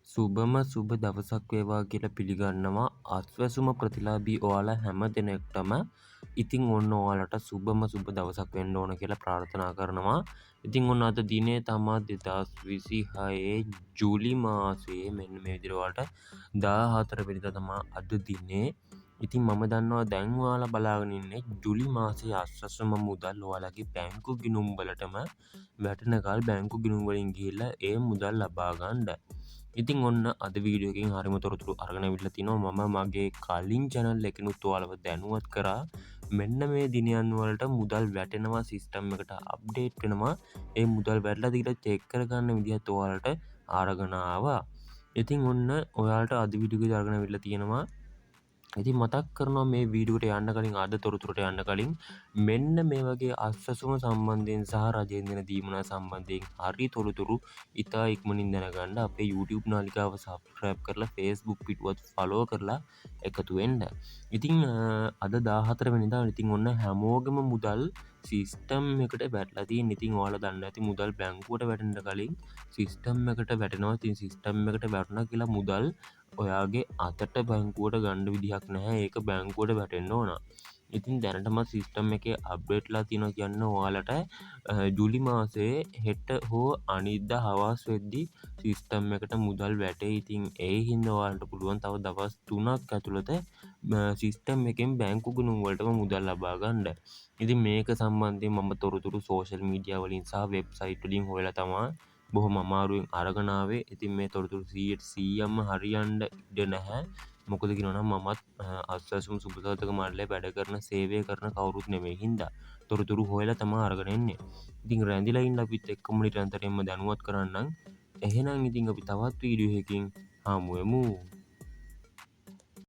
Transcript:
සුබම සුබ දවසක් වේවා කියලා පිළිගන්නවා අස්වැසුම ප්‍රතිලාභී ඔයාලා හැම දෙනෙක්ටම. ඉතින් ඔන්න ඔයාලට සුබම සුබ දවසක් වෙන්න ඕන කියලා ප්‍රාර්ථනා කරනවා. ඉතින් ඔන්න අද දිනේ තමා 2026 ජූලි මාසයේ මෙන්න මේ විදිහට ඔයාලට 14 වෙනිදා තමා අද දිනේ. ඉතින් මම දන්නවා දැන් ඔයාලා බලාගෙන ඉන්නේ ජූලි මාසයේ අස්වැසුම මුදල් ඔයාලගේ බැංකු ගිණුම් වලටම වැටෙනකල් බැංකු ගිණුම් වලින් ගිහිල්ලා ඒ මුදල් ලබා ගන්න. ඉතින් ඔන්න අද වීඩියෝ එකකින් හරිම තොරතුරු අරගෙන අවිල්ලා තිනවා. මම මගේ කලින් channel එකෙනුත් ඔයාලව දැනුවත් කරා මෙන්න මේ දිනයන් වලට මුදල් වැටෙනවා සිස්ටම් එකට අප්ඩේට් වෙනවා. ඒ මුදල් වැටලාද කියලා චෙක් කරගන්න විදිහත් ඔයාලට අරගෙන ආවා. ඉතින් ඔන්න ඔයාලට අද වීඩියෝ එකේ අරගෙන අවිල්ලා තියෙනවා. ඉතින් මතක් කරනවා මේ වීඩියෝට යන්න කලින් අද තොරතුරට යන්න කලින් මෙන්න මේ වගේ අස්වැසුම සම්බන්ධයෙන් සහ රජයෙන් දෙන දීමනා සම්බන්ධයෙන් හරි තොරතුරු ඉතා ඉක්මනින් දැනගන්න අපේ YouTube නාලිකාව subscribe කරලා Facebook පිටුවත් follow කරලා එකතු වෙන්න. ඉතින් අද 14 වෙනිදා ඉතින් ඔන්න හැමෝගෙම මුදල් සිස්ටම් එකට වැටලා තියෙන. ඉතින් ඔයාලා දන්න ඇති මුදල් බැංකුවට වැටෙන්න කලින් සිස්ටම් එකට වැටෙනවා. ඉතින් සිස්ටම් එකට වැටුණා කියලා මුදල් ඔයාගේ අතට බැංකුවට ගන්න විදිහක් නැහැ. ඒක බැංකුවට වැටෙන්න ඕන. ඉතින් දැනටමත් සිස්ටම් එකේ අප්ඩේට්ලා තියෙනවා කියන්න ඔයාලට ජූලි මාසයේ හෙට හෝ අනිද්දා හවස් වෙද්දි සිස්ටම් එකට මුදල් වැටේ. ඉතින් ඒ හින්දා ඔයාලට පුළුවන් තව දවස් 3ක් ඇතුළත සිස්ටම් එකෙන් බැංකු ගිණුම් වලටම මුදල් ලබා ගන්න. ඉතින් මේක සම්බන්ධයෙන් මම තොරතුරු සෝෂල් මීඩියා වලින් සහ වෙබ්සයිට් වලින් හොයලා තමයි බොහොම අමාරුවෙන් අරගෙන ආවේ. ඉතින් මේ තොරතුරු 100%ක්ම හරියන්න ඉඩ නැහැ. මොකද කියනවනම් මමත් අස්වැසුම් සුබසාධක මණ්ඩලයේ වැඩ කරන සේවය කරන කවුරුත් නෙමෙයි හින්දා තොරතුරු හොයලා තමයි අරගෙන එන්නේ. ඉතින් රැඳිලා ඉන්න අපිත් එක්කම නිරන්තරයෙන්ම දැනුවත් කරන්නම්. එහෙනම් ඉතින් අපි තවත් වීඩියෝ එකකින් හමු වෙමු.